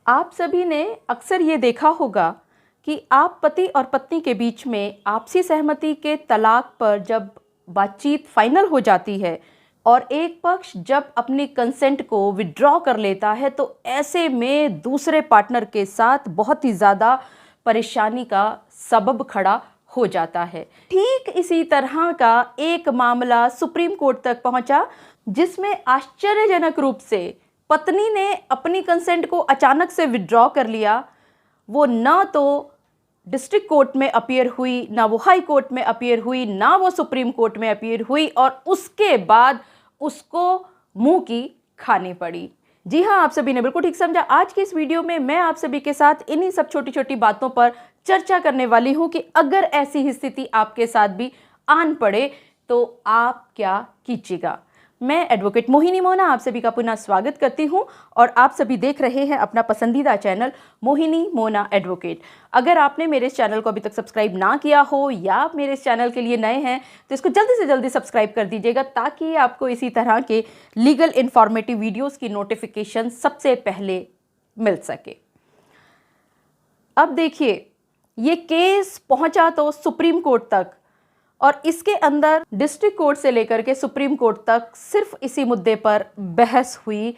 आप सभी ने अक्सर ये देखा होगा कि आप पति और पत्नी के बीच में आपसी सहमति के तलाक पर जब बातचीत फाइनल हो जाती है और एक पक्ष जब अपनी कंसेंट को विड्रॉ कर लेता है तो ऐसे में दूसरे पार्टनर के साथ बहुत ही ज़्यादा परेशानी का सबब खड़ा हो जाता है। ठीक इसी तरह का एक मामला सुप्रीम कोर्ट तक पहुंचा, जिसमें आश्चर्यजनक रूप से पत्नी ने अपनी कंसेंट को अचानक से विड्रॉ कर लिया। वो ना तो डिस्ट्रिक्ट कोर्ट में अपीयर हुई, ना वो हाई कोर्ट में अपीयर हुई, ना वो सुप्रीम कोर्ट में अपीयर हुई और उसके बाद उसको मुंह की खानी पड़ी। जी हाँ, आप सभी ने बिल्कुल ठीक समझा। आज की इस वीडियो में मैं आप सभी के साथ इन्हीं सब छोटी छोटी बातों पर चर्चा करने वाली हूं कि अगर ऐसी ही स्थिति आपके साथ भी आन पड़े तो आप क्या कीजिएगा। मैं एडवोकेट मोहिनी मोना आप सभी का पुनः स्वागत करती हूं और आप सभी देख रहे हैं अपना पसंदीदा चैनल मोहिनी मोना एडवोकेट। अगर आपने मेरे इस चैनल को अभी तक सब्सक्राइब ना किया हो या मेरे इस चैनल के लिए नए हैं तो इसको जल्दी से जल्दी सब्सक्राइब कर दीजिएगा, ताकि आपको इसी तरह के लीगल इन्फॉर्मेटिव वीडियोज़ की नोटिफिकेशन सबसे पहले मिल सके। अब देखिए, ये केस पहुंचा तो सुप्रीम कोर्ट तक और इसके अंदर डिस्ट्रिक्ट कोर्ट से लेकर के सुप्रीम कोर्ट तक सिर्फ इसी मुद्दे पर बहस हुई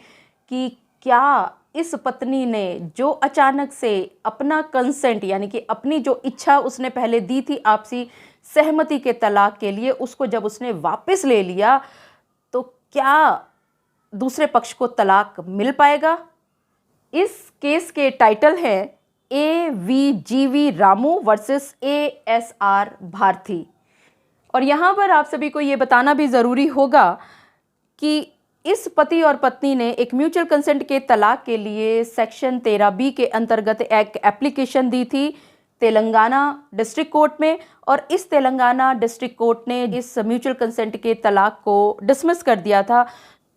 कि क्या इस पत्नी ने जो अचानक से अपना कंसेंट यानी कि अपनी जो इच्छा उसने पहले दी थी आपसी सहमति के तलाक के लिए, उसको जब उसने वापस ले लिया तो क्या दूसरे पक्ष को तलाक मिल पाएगा। इस केस के टाइटल है AVGV Ramu versus ASR Bharti. और यहाँ पर आप सभी को ये बताना भी ज़रूरी होगा कि इस पति और पत्नी ने एक म्यूचुअल कंसेंट के तलाक के लिए सेक्शन 13B के अंतर्गत एक एप्लीकेशन दी थी तेलंगाना डिस्ट्रिक्ट कोर्ट में, और इस तेलंगाना डिस्ट्रिक्ट कोर्ट ने इस म्यूचुअल कंसेंट के तलाक को डिसमिस कर दिया था।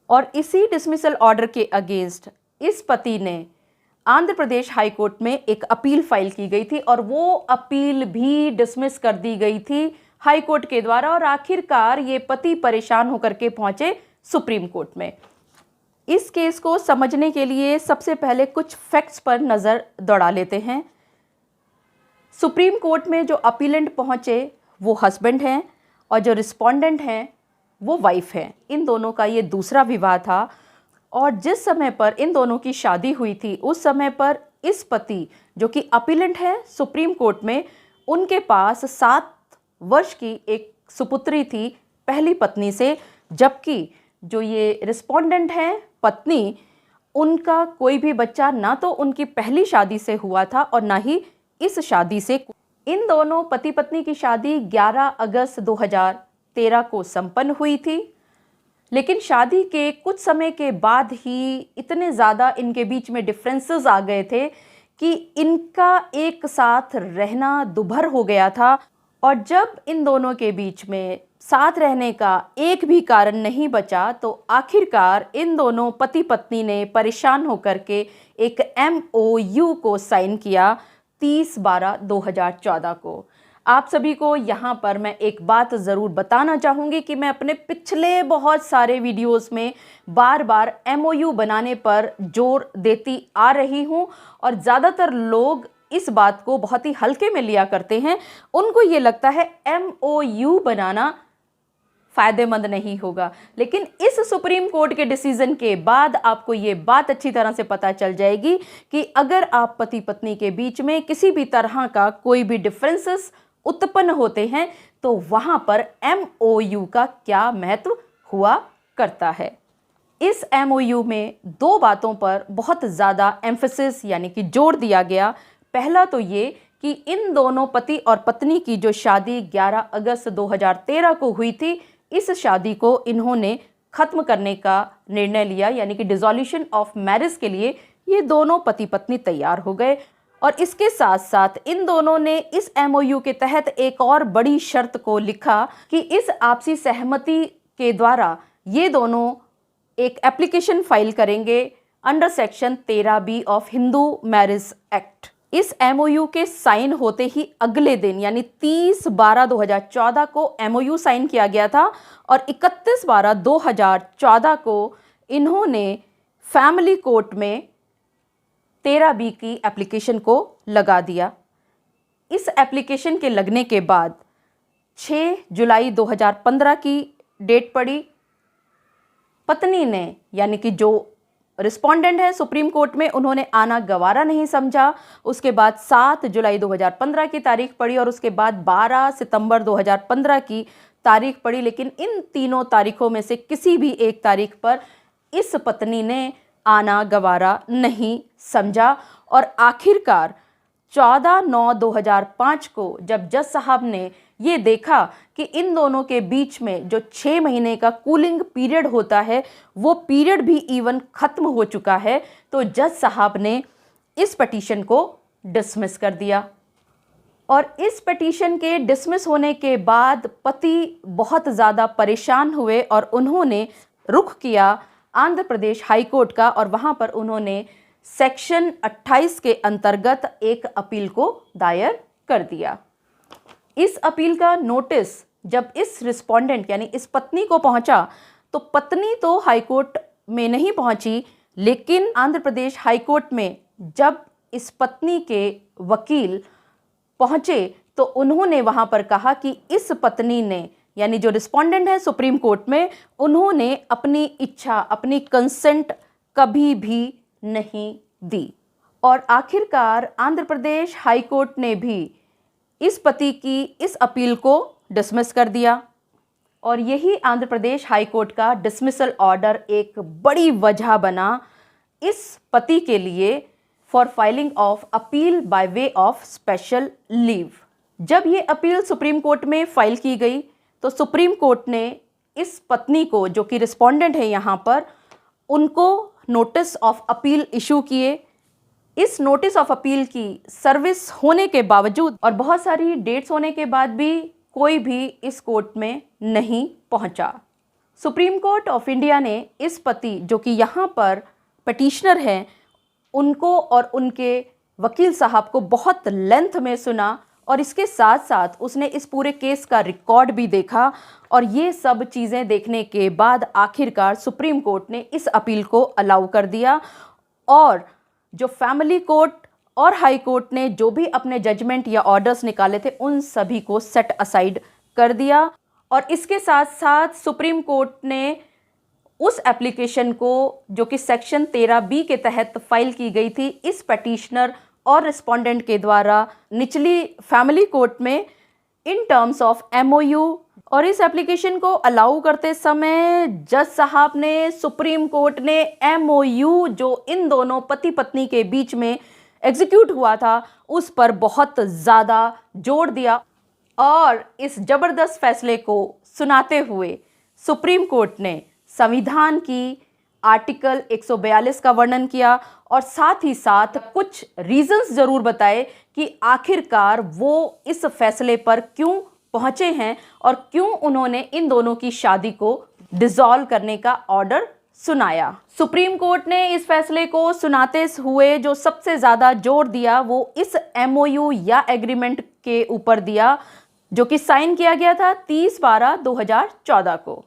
और इसी डिसमिसल ऑर्डर के अगेंस्ट इस पति ने आंध्र प्रदेश हाई कोर्ट में एक अपील फाइल की गई थी और वो अपील भी डिसमिस कर दी गई थी हाई कोर्ट के द्वारा। और आखिरकार ये पति परेशान होकर के पहुंचे सुप्रीम कोर्ट में। इस केस को समझने के लिए सबसे पहले कुछ फैक्ट्स पर नज़र दौड़ा लेते हैं। सुप्रीम कोर्ट में जो अपीलेंट पहुंचे वो हस्बैंड हैं और जो रिस्पोंडेंट हैं वो वाइफ हैं। इन दोनों का ये दूसरा विवाह था और जिस समय पर इन दोनों की शादी हुई थी उस समय पर इस पति जो कि अपीलेंट है सुप्रीम कोर्ट में, उनके पास 7 वर्ष की एक सुपुत्री थी पहली पत्नी से, जबकि जो ये रिस्पोंडेंट हैं पत्नी, उनका कोई भी बच्चा ना तो उनकी पहली शादी से हुआ था और ना ही इस शादी से। इन दोनों पति पत्नी की शादी 11 अगस्त 2013 को संपन्न हुई थी, लेकिन शादी के कुछ समय के बाद ही इतने ज़्यादा इनके बीच में डिफरेंसेस आ गए थे कि इनका एक साथ रहना दुभर हो गया था। और जब इन दोनों के बीच में साथ रहने का एक भी कारण नहीं बचा तो आखिरकार इन दोनों पति पत्नी ने परेशान होकर के एक MOU को साइन किया 30/12/2014 को। आप सभी को यहाँ पर मैं एक बात ज़रूर बताना चाहूँगी कि मैं अपने पिछले बहुत सारे वीडियोस में बार बार MOU बनाने पर जोर देती आ रही हूँ और ज़्यादातर लोग इस बात को बहुत ही हल्के में लिया करते हैं। उनको ये लगता है MOU बनाना फ़ायदेमंद नहीं होगा, लेकिन इस सुप्रीम कोर्ट के डिसीजन के बाद आपको ये बात अच्छी तरह से पता चल जाएगी कि अगर आप पति पत्नी के बीच में किसी भी तरह का कोई भी डिफरेंसेस उत्पन्न होते हैं तो वहाँ पर MOU का क्या महत्व हुआ करता है। इस MOU में 2 बातों पर बहुत ज़्यादा एम्फेसिस यानी कि जोर दिया गया। पहला तो ये कि इन दोनों पति और पत्नी की जो शादी 11 अगस्त 2013 को हुई थी, इस शादी को इन्होंने ख़त्म करने का निर्णय लिया, यानी कि डिसॉल्यूशन ऑफ मैरिज के लिए ये दोनों पति पत्नी तैयार हो गए। और इसके साथ साथ इन दोनों ने इस MOU के तहत एक और बड़ी शर्त को लिखा कि इस आपसी सहमति के द्वारा ये दोनों एक एप्लीकेशन फाइल करेंगे under section 13B of Hindu marriage act. इस MOU के साइन होते ही अगले दिन यानी 30/12/2014 को MOU साइन किया गया था और 31/12/2014 को इन्होंने फैमिली कोर्ट में 13B की एप्लीकेशन को लगा दिया। इस एप्लीकेशन के लगने के बाद 6 जुलाई 2015 की डेट पड़ी। पत्नी ने यानी कि जो रिस्पोंडेंट है सुप्रीम कोर्ट में, उन्होंने आना गवारा नहीं समझा। उसके बाद 7 जुलाई 2015 की तारीख पड़ी और उसके बाद 12 सितंबर 2015 की तारीख पड़ी। लेकिन इन तीनों तारीखों में से किसी भी एक तारीख पर इस पत्नी ने आना गवारा नहीं समझा और आखिरकार 14/9/2005 को जब जज साहब ने ये देखा कि इन दोनों के बीच में जो 6 महीने का कूलिंग पीरियड होता है वो पीरियड भी इवन ख़त्म हो चुका है, तो जज साहब ने इस पिटीशन को डिसमिस कर दिया। और इस पिटीशन के डिसमिस होने के बाद पति बहुत ज़्यादा परेशान हुए और उन्होंने रुख किया आंध्र प्रदेश हाई कोर्ट का और वहाँ पर उन्होंने सेक्शन 28 के अंतर्गत एक अपील को दायर कर दिया। इस अपील का नोटिस जब इस रिस्पोंडेंट यानी इस पत्नी को पहुंचा तो पत्नी तो हाई कोर्ट में नहीं पहुंची, लेकिन आंध्र प्रदेश हाई कोर्ट में जब इस पत्नी के वकील पहुंचे तो उन्होंने वहां पर कहा कि इस पत्नी ने यानी जो रिस्पोंडेंट है सुप्रीम कोर्ट में, उन्होंने अपनी इच्छा अपनी कंसेंट कभी भी नहीं दी। और आखिरकार आंध्र प्रदेश हाई कोर्ट ने भी इस पति की इस अपील को डिसमिस कर दिया और यही आंध्र प्रदेश हाई कोर्ट का डिसमिसल ऑर्डर एक बड़ी वजह बना इस पति के लिए for filing of appeal by way of special leave. जब ये अपील सुप्रीम कोर्ट में फाइल की गई तो सुप्रीम कोर्ट ने इस पत्नी को, जो कि रिस्पोंडेंट है यहाँ पर, उनको नोटिस ऑफ अपील इशू किए। इस नोटिस ऑफ अपील की सर्विस होने के बावजूद और बहुत सारी डेट्स होने के बाद भी कोई भी इस कोर्ट में नहीं पहुंचा। सुप्रीम कोर्ट ऑफ इंडिया ने इस पति, जो कि यहाँ पर पिटीशनर हैं, उनको और उनके वकील साहब को बहुत लेंथ में सुना और इसके साथ साथ उसने इस पूरे केस का रिकॉर्ड भी देखा और ये सब चीज़ें देखने के बाद आखिरकार सुप्रीम कोर्ट ने इस अपील को अलाउ कर दिया और जो फैमिली कोर्ट और हाई कोर्ट ने जो भी अपने जजमेंट या ऑर्डर्स निकाले थे उन सभी को सेट असाइड कर दिया। और इसके साथ साथ सुप्रीम कोर्ट ने उस एप्लीकेशन को, जो कि सेक्शन 13B के तहत फाइल की गई थी इस पिटीशनर और रिस्पोंडेंट के द्वारा निचली फैमिली कोर्ट में इन टर्म्स ऑफ MOU, और इस एप्लीकेशन को अलाउ करते समय जज साहब ने, सुप्रीम कोर्ट ने MOU जो इन दोनों पति पत्नी के बीच में एग्जीक्यूट हुआ था उस पर बहुत ज़्यादा जोर दिया और इस ज़बरदस्त फैसले को सुनाते हुए सुप्रीम कोर्ट ने संविधान की आर्टिकल 142 का वर्णन किया और साथ ही साथ कुछ रीजंस ज़रूर बताए कि आखिरकार वो इस फैसले पर क्यों पहुंचे हैं और क्यों उन्होंने इन दोनों की शादी को डिसॉल्व करने का ऑर्डर सुनाया। सुप्रीम कोर्ट ने इस फैसले को सुनाते हुए जो सबसे ज़्यादा जोर दिया वो इस MOU या एग्रीमेंट के ऊपर दिया, जो कि साइन किया गया था 30/12/2014 को।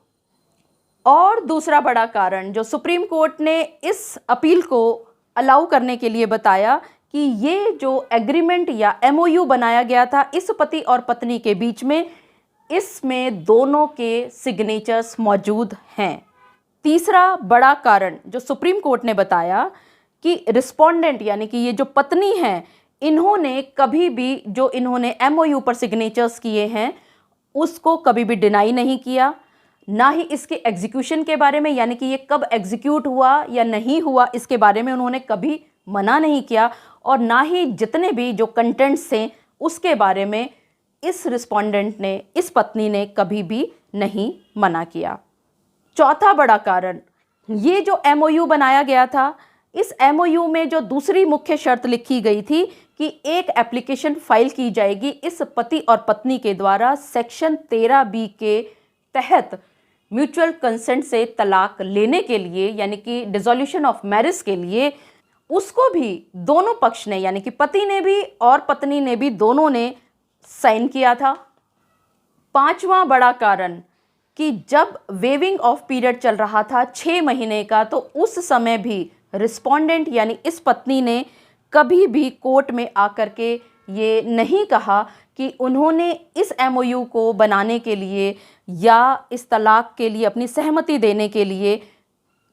और दूसरा बड़ा कारण जो सुप्रीम कोर्ट ने इस अपील को अलाउ करने के लिए बताया कि ये जो एग्रीमेंट या MOU बनाया गया था इस पति और पत्नी के बीच में, इसमें दोनों के सिग्नेचर्स मौजूद हैं। तीसरा बड़ा कारण जो सुप्रीम कोर्ट ने बताया कि रिस्पोंडेंट यानी कि ये जो पत्नी हैं, इन्होंने कभी भी जो इन्होंने MOU पर सिग्नेचर्स किए हैं उसको कभी भी डिनाई नहीं किया, ना ही इसके एग्जीक्यूशन के बारे में यानी कि ये कब एग्जीक्यूट हुआ या नहीं हुआ इसके बारे में उन्होंने कभी मना नहीं किया, और ना ही जितने भी जो कंटेंट्स थे उसके बारे में इस रिस्पोंडेंट ने, इस पत्नी ने कभी भी नहीं मना किया। चौथा बड़ा कारण, ये जो MOU बनाया गया था, इस MOU में जो दूसरी मुख्य शर्त लिखी गई थी कि एक एप्लीकेशन फाइल की जाएगी इस पति और पत्नी के द्वारा सेक्शन 13B के तहत म्यूचुअल कंसेंट से तलाक लेने के लिए, यानी कि डिसोल्यूशन ऑफ मैरिज के लिए, उसको भी दोनों पक्ष ने यानी कि पति ने भी और पत्नी ने भी, दोनों ने साइन किया था। पांचवा बड़ा कारण कि जब वेविंग ऑफ पीरियड चल रहा था 6 महीने का, तो उस समय भी रिस्पोंडेंट यानी इस पत्नी ने कभी भी कोर्ट में आकर के ये नहीं कहा कि उन्होंने इस एमओयू को बनाने के लिए या इस तलाक के लिए अपनी सहमति देने के लिए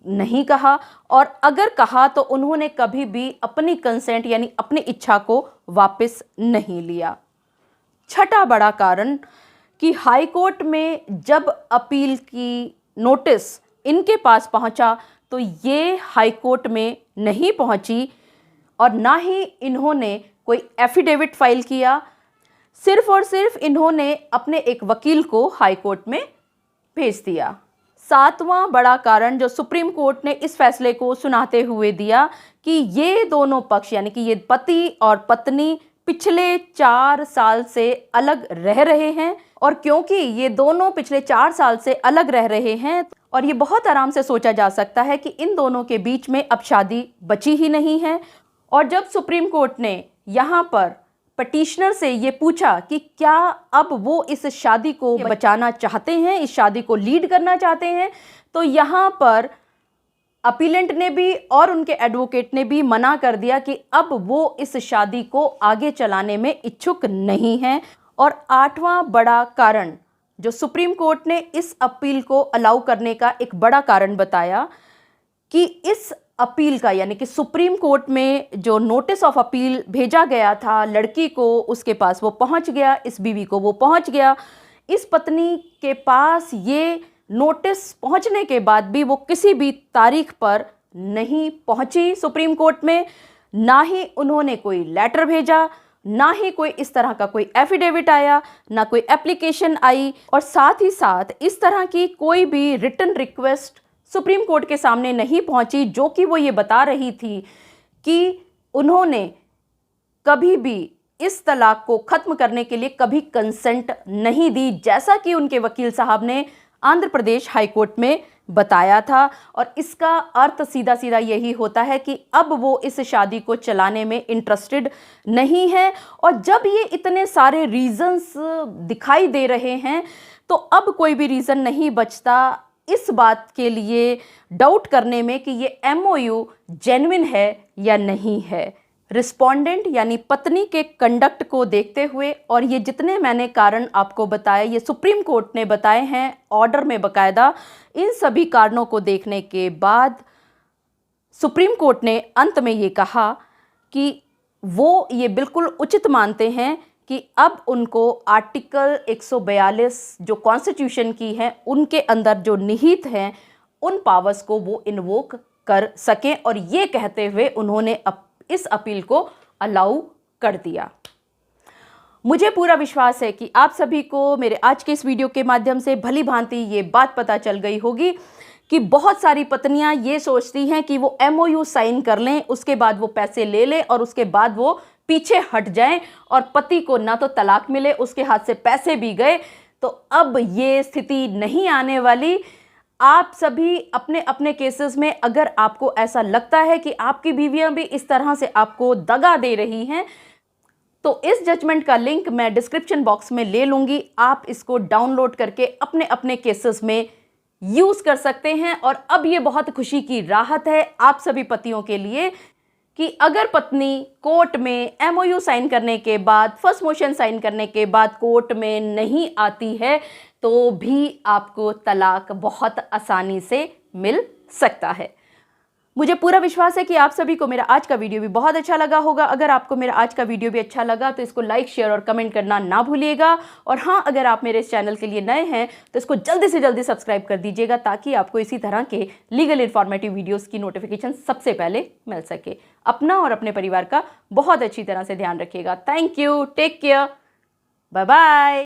नहीं कहा, और अगर कहा तो उन्होंने कभी भी अपनी कंसेंट यानी अपनी इच्छा को वापस नहीं लिया। छठा बड़ा कारण कि हाई कोर्ट में जब अपील की नोटिस इनके पास पहुंचा तो ये हाई कोर्ट में नहीं पहुंची और ना ही इन्होंने कोई एफिडेविट फाइल किया। सिर्फ और सिर्फ इन्होंने अपने एक वकील को हाई कोर्ट में भेज दिया। सातवां बड़ा कारण जो सुप्रीम कोर्ट ने इस फैसले को सुनाते हुए दिया कि ये दोनों पक्ष यानी कि ये पति और पत्नी पिछले 4 साल से अलग रह रहे हैं, और क्योंकि ये दोनों पिछले 4 साल से अलग रह रहे हैं और ये बहुत आराम से सोचा जा सकता है कि इन दोनों के बीच में अब शादी बची ही नहीं है। और जब सुप्रीम कोर्ट ने यहाँ पर पटिशनर से ये पूछा कि क्या अब वो इस शादी को बचाना चाहते हैं, इस शादी को लीड करना चाहते हैं, तो यहाँ पर अपीलेंट ने भी और उनके एडवोकेट ने भी मना कर दिया कि अब वो इस शादी को आगे चलाने में इच्छुक नहीं हैं। और आठवां बड़ा कारण जो सुप्रीम कोर्ट ने इस अपील को अलाउ करने का एक बड़ा कारण बताया कि इस अपील का यानी कि सुप्रीम कोर्ट में जो नोटिस ऑफ अपील भेजा गया था लड़की को, उसके पास वो पहुंच गया, इस बीवी को वो पहुंच गया। इस पत्नी के पास ये नोटिस पहुंचने के बाद भी वो किसी भी तारीख पर नहीं पहुंची सुप्रीम कोर्ट में, ना ही उन्होंने कोई लेटर भेजा, ना ही कोई इस तरह का कोई एफिडेविट आया, ना कोई एप्लीकेशन आई, और साथ ही साथ इस तरह की कोई भी रिटन रिक्वेस्ट सुप्रीम कोर्ट के सामने नहीं पहुंची जो कि वो ये बता रही थी कि उन्होंने कभी भी इस तलाक को ख़त्म करने के लिए कभी कंसेंट नहीं दी, जैसा कि उनके वकील साहब ने आंध्र प्रदेश हाई कोर्ट में बताया था। और इसका अर्थ सीधा सीधा यही होता है कि अब वो इस शादी को चलाने में इंटरेस्टेड नहीं है। और जब ये इतने सारे रीजंस दिखाई दे रहे हैं तो अब कोई भी रीज़न नहीं बचता इस बात के लिए डाउट करने में कि ये एमओयू जेन्युइन है या नहीं है। रिस्पोंडेंट यानी पत्नी के कंडक्ट को देखते हुए, और ये जितने मैंने कारण आपको बताए ये सुप्रीम कोर्ट ने बताए हैं ऑर्डर में बकायदा, इन सभी कारणों को देखने के बाद सुप्रीम कोर्ट ने अंत में ये कहा कि वो ये बिल्कुल उचित मानते हैं कि अब उनको आर्टिकल 142 जो कॉन्स्टिट्यूशन की है उनके अंदर जो निहित हैं उन पावर्स को वो इन्वोक कर सकें, और ये कहते हुए उन्होंने इस अपील को अलाउ कर दिया। मुझे पूरा विश्वास है कि आप सभी को मेरे आज के इस वीडियो के माध्यम से भली भांति ये बात पता चल गई होगी कि बहुत सारी पत्नियां ये सोचती हैं कि वो एमओयू साइन कर लें, उसके बाद वो पैसे ले लें और उसके बाद वो पीछे हट जाएं और पति को ना तो तलाक मिले, उसके हाथ से पैसे भी गए। तो अब ये स्थिति नहीं आने वाली। आप सभी अपने अपने केसेस में अगर आपको ऐसा लगता है कि आपकी बीवियां भी इस तरह से आपको दगा दे रही हैं तो इस जजमेंट का लिंक मैं डिस्क्रिप्शन बॉक्स में ले लूँगी। आप इसको डाउनलोड करके अपने अपने केसेस में यूज़ कर सकते हैं। और अब ये बहुत खुशी की राहत है आप सभी पतियों के लिए कि अगर पत्नी कोर्ट में एमओयू साइन करने के बाद, फर्स्ट मोशन साइन करने के बाद कोर्ट में नहीं आती है तो भी आपको तलाक बहुत आसानी से मिल सकता है। मुझे पूरा विश्वास है कि आप सभी को मेरा आज का वीडियो भी बहुत अच्छा लगा होगा। अगर आपको मेरा आज का वीडियो भी अच्छा लगा तो इसको लाइक, शेयर और कमेंट करना ना भूलिएगा। और हाँ, अगर आप मेरे इस चैनल के लिए नए हैं तो इसको जल्दी से जल्दी सब्सक्राइब कर दीजिएगा ताकि आपको इसी तरह के लीगल इन्फॉर्मेटिव वीडियोज़ की नोटिफिकेशन सबसे पहले मिल सके। अपना और अपने परिवार का बहुत अच्छी तरह से ध्यान रखिएगा। Thank you, take care, bye bye.